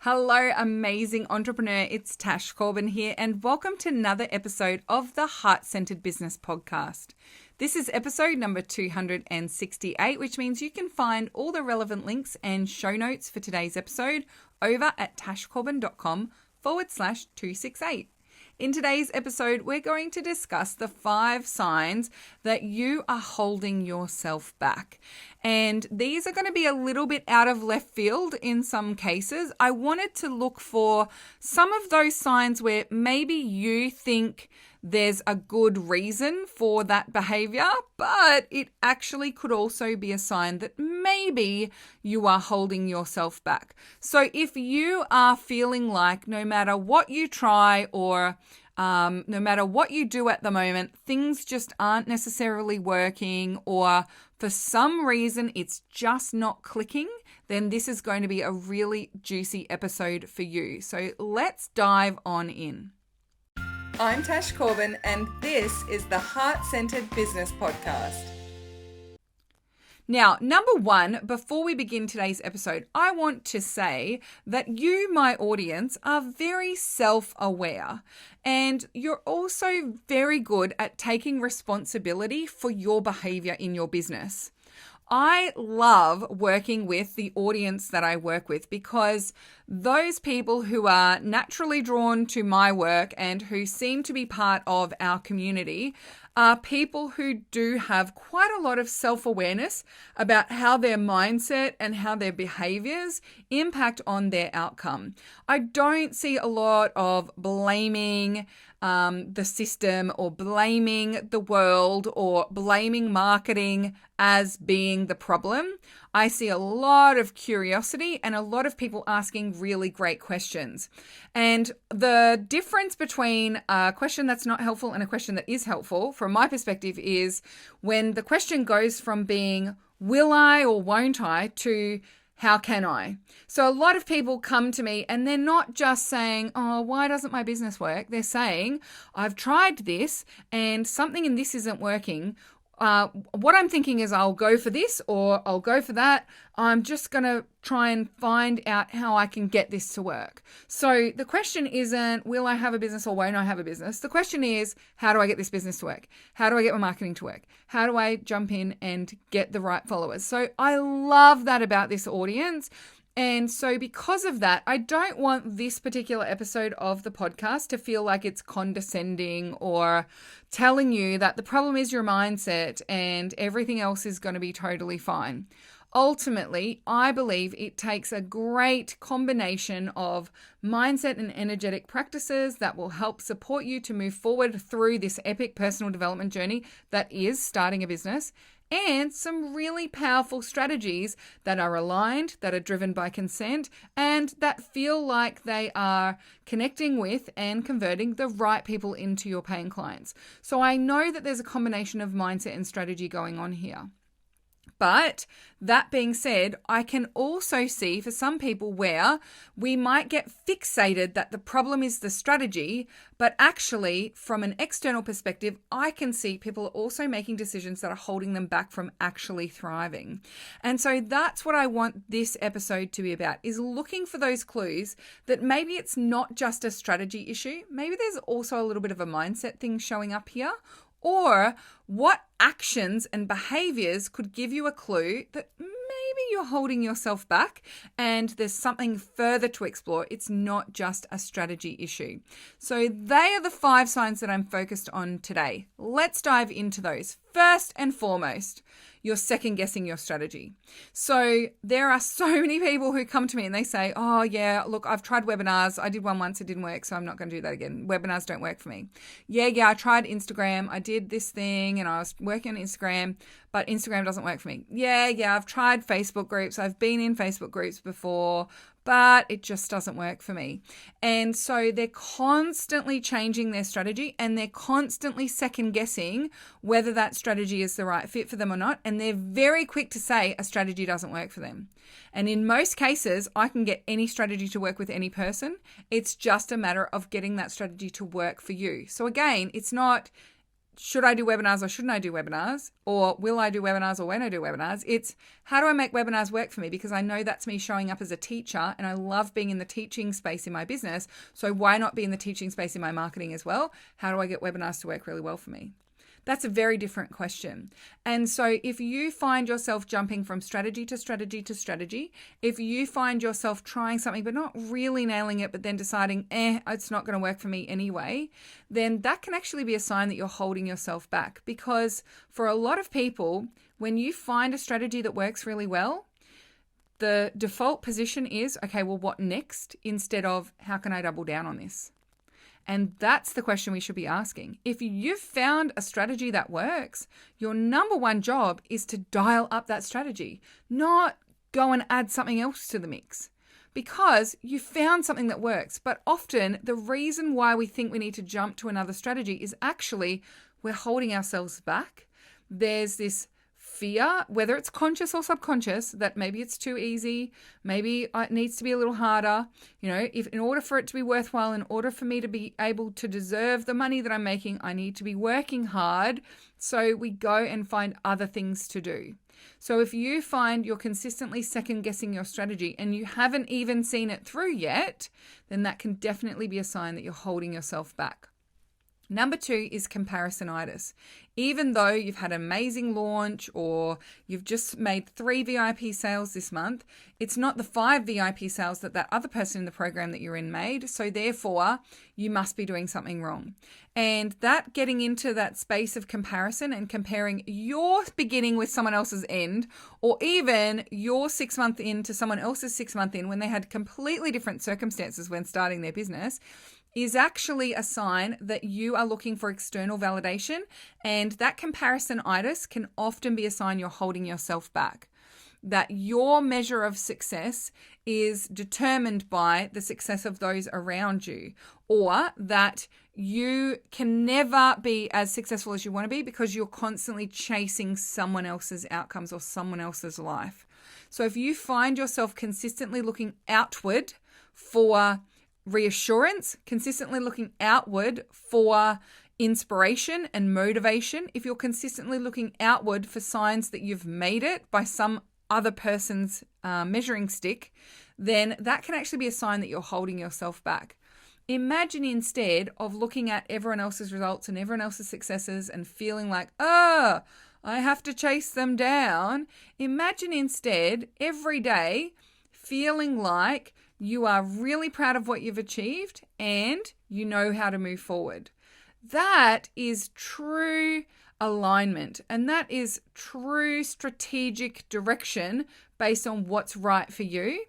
Hello, amazing entrepreneur. It's Tash, Corbin here, and welcome to another episode of the Heart-Centered Business Podcast. This is episode number 268, which means you can find all the relevant links and show notes for today's episode over at tashcorbin.com/268. In today's episode, we're going to discuss the 5 signs that you are holding yourself back. And these are going to be a little bit out of left field in some cases. I wanted to look for some of those signs where maybe you think there's a good reason for that behavior, but it actually could also be a sign that maybe you are holding yourself back. So if you are feeling like no matter what you try or no matter what you do at the moment, things just aren't necessarily working, or for some reason it's just not clicking, then this is going to be a really juicy episode for you. So let's dive on in. I'm Tash Corbin, and this is the Heart-Centered Business Podcast. Now, number 1, before we begin today's episode, I want to say that you, my audience, are very self-aware, and you're also very good at taking responsibility for your behavior in your business. I love working with the audience that I work with because those people who are naturally drawn to my work and who seem to be part of our community are people who do have quite a lot of self-awareness about how their mindset and how their behaviors impact on their outcome. I don't see a lot of blaming the system or blaming the world or blaming marketing as being the problem. I see a lot of curiosity and a lot of people asking really great questions. And the difference between a question that's not helpful and a question that is helpful, from my perspective, is when the question goes from being, will I or won't I, to how can I? So a lot of people come to me and they're not just saying, oh, why doesn't my business work? They're saying, I've tried this and something in this isn't working. What I'm thinking is I'll go for this or I'll go for that. I'm just going to try and find out how I can get this to work. So the question isn't, will I have a business or won't I have a business? The question is, how do I get this business to work? How do I get my marketing to work? How do I jump in and get the right followers? So I love that about this audience. And so because of that, I don't want this particular episode of the podcast to feel like it's condescending or telling you that the problem is your mindset and everything else is going to be totally fine. Ultimately, I believe it takes a great combination of mindset and energetic practices that will help support you to move forward through this epic personal development journey that is starting a business, and some really powerful strategies that are aligned, that are driven by consent, and that feel like they are connecting with and converting the right people into your paying clients. So I know that there's a combination of mindset and strategy going on here. But that being said, I can also see for some people where we might get fixated that the problem is the strategy, but actually from an external perspective, I can see people are also making decisions that are holding them back from actually thriving. And so that's what I want this episode to be about, is looking for those clues that maybe it's not just a strategy issue. Maybe there's also a little bit of a mindset thing showing up here. Or what actions and behaviors could give you a clue that maybe you're holding yourself back and there's something further to explore. It's not just a strategy issue. So they are the 5 signs that I'm focused on today. Let's dive into those. First and foremost, you're second guessing your strategy. So there are so many people who come to me and they say, oh yeah, look, I've tried webinars. I did one once, it didn't work, so I'm not going to do that again. Webinars don't work for me. Yeah, I tried Instagram. I did this thing and I was working on Instagram, but Instagram doesn't work for me. Yeah, I've tried Facebook groups. I've been in Facebook groups before, but it just doesn't work for me. And so they're constantly changing their strategy and they're constantly second guessing whether that strategy is the right fit for them or not. And they're very quick to say a strategy doesn't work for them. And in most cases, I can get any strategy to work with any person. It's just a matter of getting that strategy to work for you. So again, it's not should I do webinars or shouldn't I do webinars? Or will I do webinars or won't I do webinars? It's how do I make webinars work for me? Because I know that's me showing up as a teacher and I love being in the teaching space in my business. So why not be in the teaching space in my marketing as well? How do I get webinars to work really well for me? That's a very different question. And so if you find yourself jumping from strategy to strategy to strategy, if you find yourself trying something but not really nailing it, but then deciding, it's not going to work for me anyway, then that can actually be a sign that you're holding yourself back. Because for a lot of people, when you find a strategy that works really well, the default position is, okay, well, what next? Instead of, how can I double down on this? And that's the question we should be asking. If you've found a strategy that works, your number one job is to dial up that strategy, not go and add something else to the mix. Because you found something that works. But often the reason why we think we need to jump to another strategy is actually we're holding ourselves back. There's this fear, whether it's conscious or subconscious, that maybe it's too easy, maybe it needs to be a little harder. If in order for it to be worthwhile, in order for me to be able to deserve the money that I'm making, I need to be working hard. So we go and find other things to do. So if you find you're consistently second guessing your strategy and you haven't even seen it through yet, then that can definitely be a sign that you're holding yourself back. Number 2 is comparisonitis. Even though you've had an amazing launch or you've just made 3 VIP sales this month, it's not the 5 VIP sales that other person in the program that you're in made. So therefore, you must be doing something wrong. And that getting into that space of comparison and comparing your beginning with someone else's end, or even your 6 month in to someone else's 6 month in when they had completely different circumstances when starting their business, is actually a sign that you are looking for external validation, and that comparisonitis can often be a sign you're holding yourself back. That your measure of success is determined by the success of those around you, or that you can never be as successful as you want to be because you're constantly chasing someone else's outcomes or someone else's life. So if you find yourself consistently looking outward for reassurance, consistently looking outward for inspiration and motivation, if you're consistently looking outward for signs that you've made it by some other person's measuring stick, then that can actually be a sign that you're holding yourself back. Imagine instead of looking at everyone else's results and everyone else's successes and feeling like, I have to chase them down. Imagine instead every day feeling like you are really proud of what you've achieved and you know how to move forward. That is true alignment, and that is true strategic direction based on what's right for you.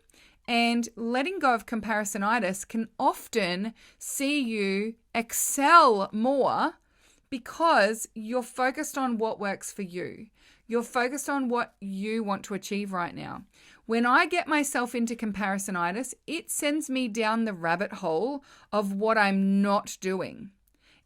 And letting go of comparisonitis can often see you excel more because you're focused on what works for you. You're focused on what you want to achieve right now. When I get myself into comparisonitis, it sends me down the rabbit hole of what I'm not doing.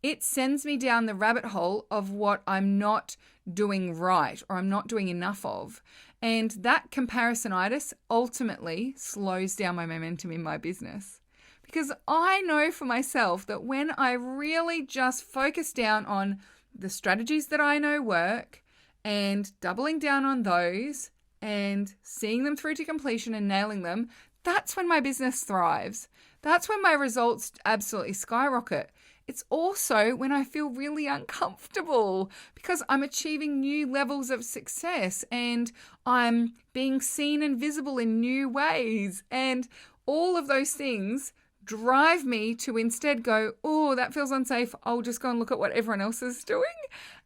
It sends me down the rabbit hole of what I'm not doing right or I'm not doing enough of. And that comparisonitis ultimately slows down my momentum in my business. Because I know for myself that when I really just focus down on the strategies that I know work and doubling down on those and seeing them through to completion and nailing them, that's when my business thrives. That's when my results absolutely skyrocket. It's also when I feel really uncomfortable because I'm achieving new levels of success and I'm being seen and visible in new ways. And all of those things drive me to instead go, that feels unsafe. I'll just go and look at what everyone else is doing.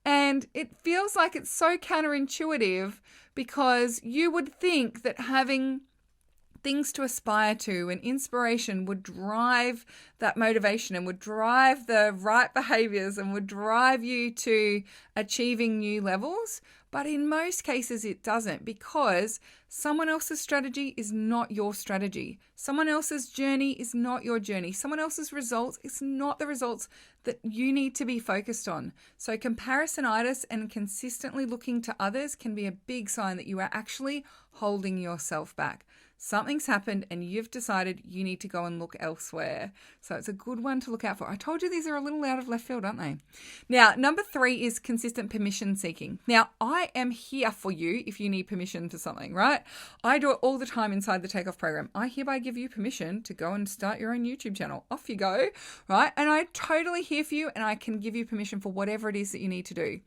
And it feels like it's so counterintuitive because you would think that having things to aspire to and inspiration would drive that motivation and would drive the right behaviours and would drive you to achieving new levels. But in most cases, it doesn't, because someone else's strategy is not your strategy. Someone else's journey is not your journey. Someone else's results is not the results that you need to be focused on. So comparisonitis and consistently looking to others can be a big sign that you are actually holding yourself back. something's happened and you've decided you need to go and look elsewhere. So it's a good one to look out for. I told you these are a little out of left field, aren't they? Now, number 3 is consistent permission seeking. Now, I am here for you if you need permission for something, right? I do it all the time inside the Takeoff program. I hereby give you permission to go and start your own YouTube channel. Off you go, right? And I totally here for you, and I can give you permission for whatever it is that you need to do.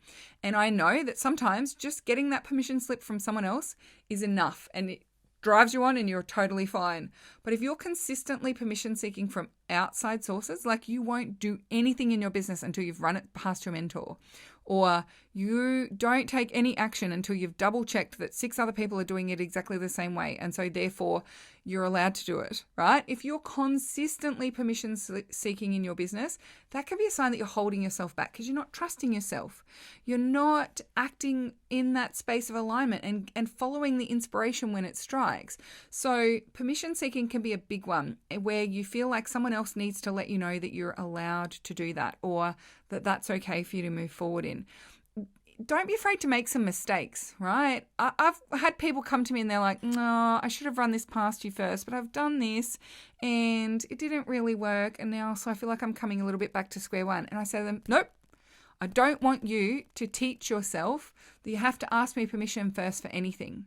And I know that sometimes just getting that permission slip from someone else is enough, and it drives you on and you're totally fine. But if you're consistently permission seeking from outside sources, like you won't do anything in your business until you've run it past your mentor, or you don't take any action until you've double checked that 6 other people are doing it exactly the same way, and so therefore you're allowed to do it, right? If you're consistently permission seeking in your business, that can be a sign that you're holding yourself back because you're not trusting yourself. You're not acting in that space of alignment and following the inspiration when it strikes. So permission seeking can be a big one where you feel like someone else needs to let you know that you're allowed to do that, or that that's okay for you to move forward in. Don't be afraid to make some mistakes, right? I've had people come to me and they're like, no, I should have run this past you first, but I've done this and it didn't really work. And now, so I feel like I'm coming a little bit back to square one. And I say to them, nope, I don't want you to teach yourself that you have to ask me permission first for anything.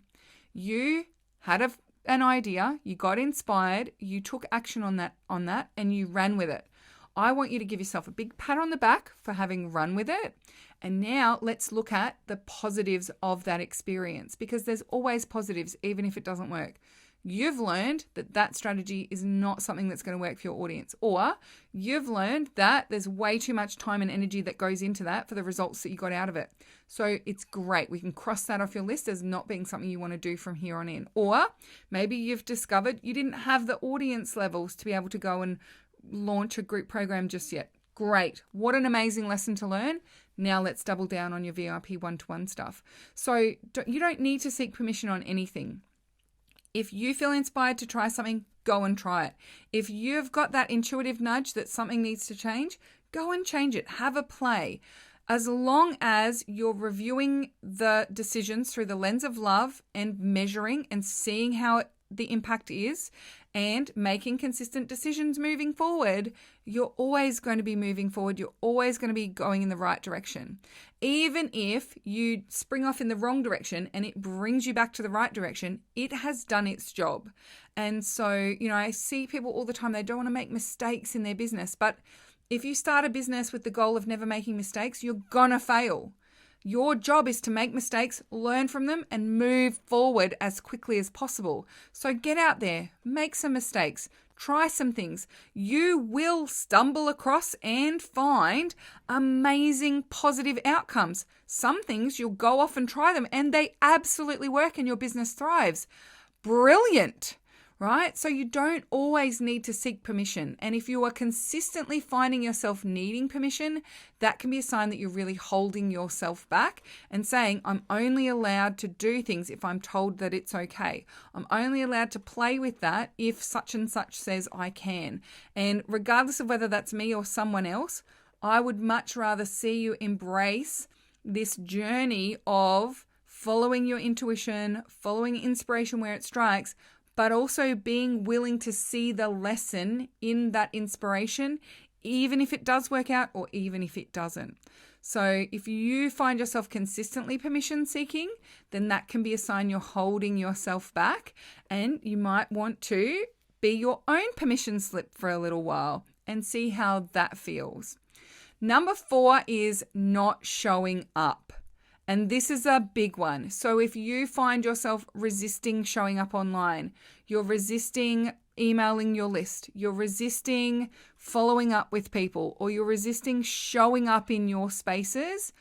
You had an idea, you got inspired, you took action on that, and you ran with it. I want you to give yourself a big pat on the back for having run with it. And now let's look at the positives of that experience, because there's always positives, even if it doesn't work. You've learned that that strategy is not something that's going to work for your audience, or you've learned that there's way too much time and energy that goes into that for the results that you got out of it. So it's great. We can cross that off your list as not being something you want to do from here on in. Or maybe you've discovered you didn't have the audience levels to be able to go and launch a group program just yet. Great. What an amazing lesson to learn. Now let's double down on your VIP one-to-one stuff. So you don't need to seek permission on anything. If you feel inspired to try something, go and try it. If you've got that intuitive nudge that something needs to change, go and change it. Have a play. As long as you're reviewing the decisions through the lens of love and measuring and seeing how the impact is and making consistent decisions moving forward, you're always going to be moving forward. You're always going to be going in the right direction. Even if you spring off in the wrong direction and it brings you back to the right direction, it has done its job. And so, I see people all the time, they don't want to make mistakes in their business. But if you start a business with the goal of never making mistakes, you're going to fail. Your job is to make mistakes, learn from them, and move forward as quickly as possible. So get out there, make some mistakes, try some things. You will stumble across and find amazing positive outcomes. Some things you'll go off and try them and they absolutely work and your business thrives. Brilliant. Right? So you don't always need to seek permission. And if you are consistently finding yourself needing permission, that can be a sign that you're really holding yourself back and saying, I'm only allowed to do things if I'm told that it's okay. I'm only allowed to play with that if such and such says I can. And regardless of whether that's me or someone else, I would much rather see you embrace this journey of following your intuition, following inspiration where it strikes, but also being willing to see the lesson in that inspiration, even if it does work out or even if it doesn't. So if you find yourself consistently permission seeking, then that can be a sign you're holding yourself back, and you might want to be your own permission slip for a little while and see how that feels. Number 4 is not showing up. And this is a big one. So if you find yourself resisting showing up online, you're resisting emailing your list, you're resisting following up with people, or you're resisting showing up in your spaces,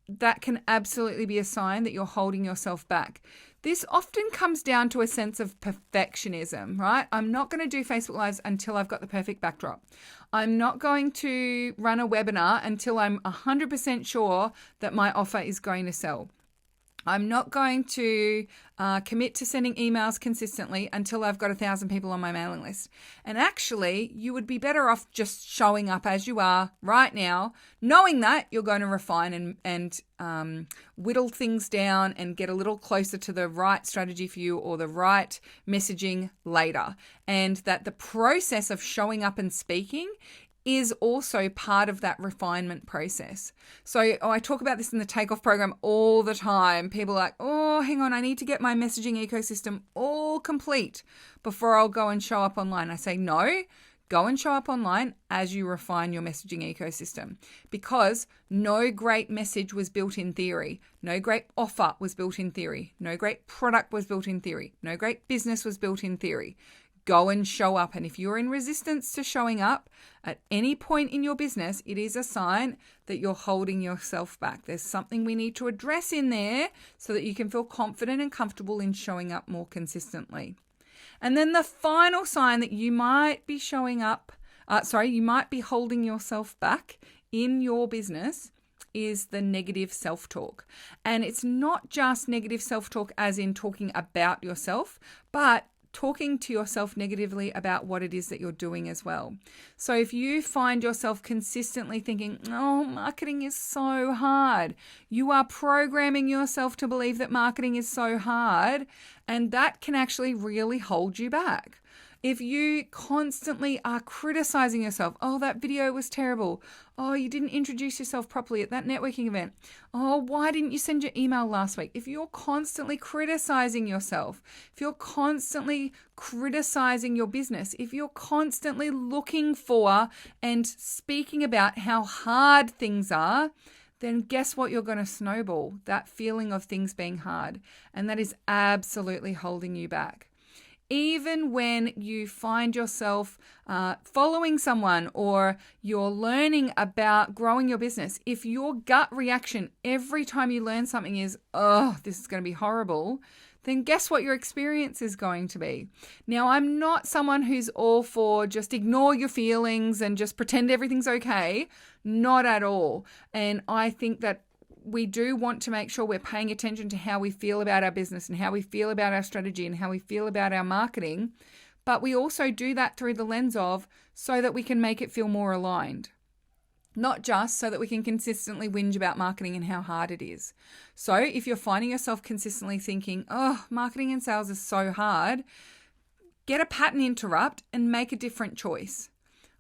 that can absolutely be a sign that you're holding yourself back. This often comes down to a sense of perfectionism, right? I'm not going to do Facebook Lives until I've got the perfect backdrop. I'm not going to run a webinar until I'm 100% sure that my offer is going to sell. I'm not going to commit to sending emails consistently until I've got 1,000 people on my mailing list. And actually, you would be better off just showing up as you are right now, knowing that you're going to refine and whittle things down and get a little closer to the right strategy for you or the right messaging later. And that the process of showing up and speaking is also part of that refinement process. So I talk about this in the Takeoff program all the time. People are like, oh, hang on, I need to get my messaging ecosystem all complete before I'll go and show up online. I say, no, go and show up online as you refine your messaging ecosystem, because no great message was built in theory. No great offer was built in theory. No great product was built in theory. No great business was built in theory. Go and show up. And if you're in resistance to showing up at any point in your business, it is a sign that you're holding yourself back. There's something we need to address in there so that you can feel confident and comfortable in showing up more consistently. And then the final sign that you might be you might be holding yourself back in your business is the negative self-talk. And it's not just negative self-talk as in talking about yourself, but talking to yourself negatively about what it is that you're doing as well. So if you find yourself consistently thinking, oh, marketing is so hard, you are programming yourself to believe that marketing is so hard, and that can actually really hold you back. If you constantly are criticizing yourself, oh, that video was terrible. Oh, you didn't introduce yourself properly at that networking event. Oh, why didn't you send your email last week? If you're constantly criticizing yourself, if you're constantly criticizing your business, if you're constantly looking for and speaking about how hard things are, then guess what? You're going to snowball that feeling of things being hard. And that is absolutely holding you back. Even when you find yourself following someone or you're learning about growing your business, if your gut reaction every time you learn something is, oh, this is going to be horrible, then guess what your experience is going to be. Now, I'm not someone who's all for just ignore your feelings and just pretend everything's okay. Not at all. And I think that we do want to make sure we're paying attention to how we feel about our business and how we feel about our strategy and how we feel about our marketing. But we also do that through the lens of so that we can make it feel more aligned. Not just so that we can consistently whinge about marketing and how hard it is. So if you're finding yourself consistently thinking, oh, marketing and sales is so hard, get a pattern interrupt and make a different choice.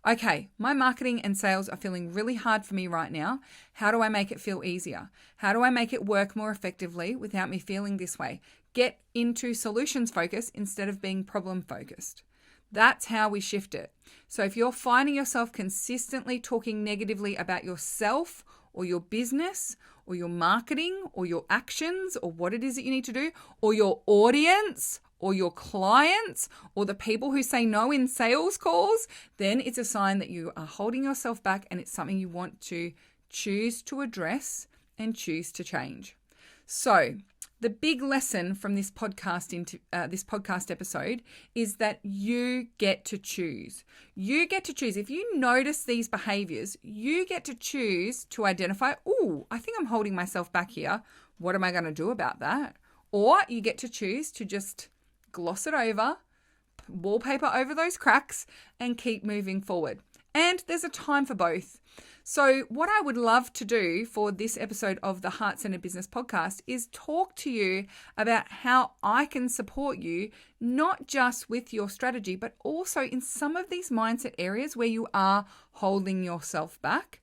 Okay, my marketing and sales are feeling really hard for me right now. How do I make it feel easier? How do I make it work more effectively without me feeling this way? Get into solutions focus instead of being problem focused. That's how we shift it. So if you're finding yourself consistently talking negatively about yourself or your business or your marketing or your actions or what it is that you need to do or your audience or your clients or the people who say no in sales calls, then it's a sign that you are holding yourself back and it's something you want to choose to address and choose to change. So the big lesson from this podcast episode is that you get to choose. You get to choose. If you notice these behaviors, you get to choose to identify, oh, I think I'm holding myself back here. What am I going to do about that? Or you get to choose to just gloss it over, wallpaper over those cracks, and keep moving forward. And there's a time for both. So what I would love to do for this episode of the Heart Centered Business Podcast is talk to you about how I can support you, not just with your strategy, but also in some of these mindset areas where you are holding yourself back,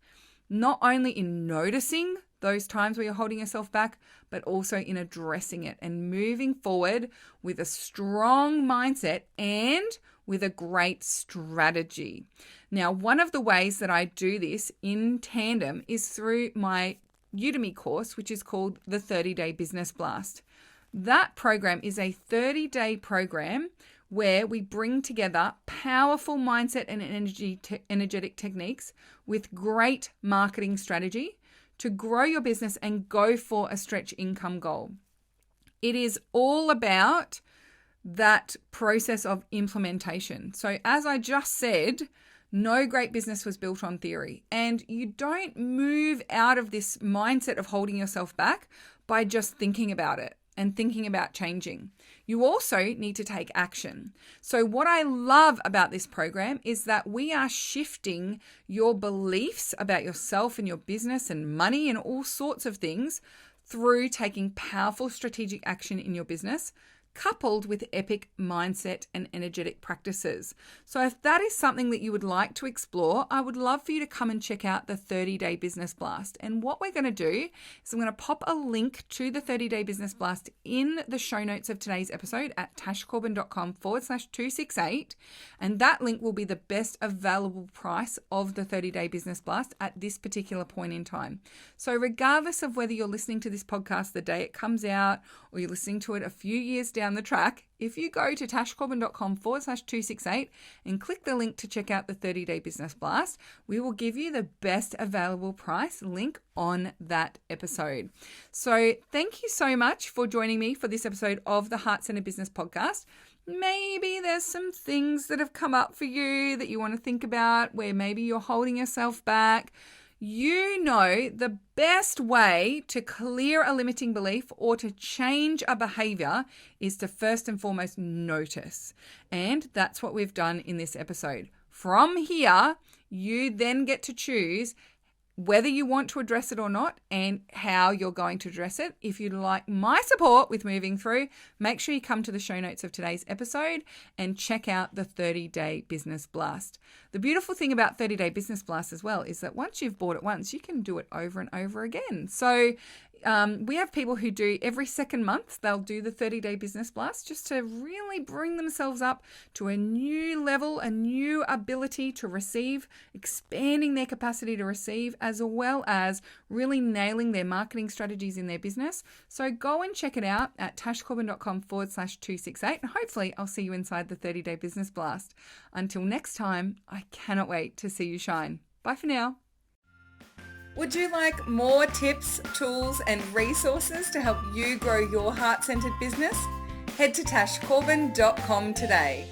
not only in noticing those times where you're holding yourself back, but also in addressing it and moving forward with a strong mindset and with a great strategy. Now, one of the ways that I do this in tandem is through my Udemy course, which is called the 30-Day Business Blast. That program is a 30-day program where we bring together powerful mindset and energetic techniques with great marketing strategy to grow your business and go for a stretch income goal. It is all about that process of implementation. So as I just said, no great business was built on theory, and you don't move out of this mindset of holding yourself back by just thinking about it and thinking about changing. You also need to take action. So what I love about this program is that we are shifting your beliefs about yourself and your business and money and all sorts of things through taking powerful strategic action in your business, coupled with epic mindset and energetic practices. So if that is something that you would like to explore, I would love for you to come and check out the 30-Day Business Blast. And what we're going to do is I'm going to pop a link to the 30-Day Business Blast in the show notes of today's episode at tashcorbin.com/268. And that link will be the best available price of the 30-Day Business Blast at this particular point in time. So regardless of whether you're listening to this podcast the day it comes out or you're listening to it a few years down the track, if you go to tashcorbin.com/268 and click the link to check out the 30-Day Business Blast, we will give you the best available price link on that episode. So thank you so much for joining me for this episode of the Heart Centered Business Podcast. Maybe there's some things that have come up for you that you want to think about where maybe you're holding yourself back. You know the best way to clear a limiting belief or to change a behavior is to first and foremost notice. And that's what we've done in this episode. From here, you then get to choose whether you want to address it or not and how you're going to address it. If you'd like my support with moving through, make sure you come to the show notes of today's episode and check out the 30-Day Business Blast. The beautiful thing about 30-Day Business Blast as well is that once you've bought it once, you can do it over and over again. So we have people who do every second month, they'll do the 30-Day Business Blast just to really bring themselves up to a new level, a new ability to receive, expanding their capacity to receive, as well as really nailing their marketing strategies in their business. So go and check it out at tashcorbin.com/268 and hopefully I'll see you inside the 30-Day Business Blast. Until next time, I cannot wait to see you shine. Bye for now. Would you like more tips, tools, and resources to help you grow your heart-centered business? Head to tashcorbin.com today.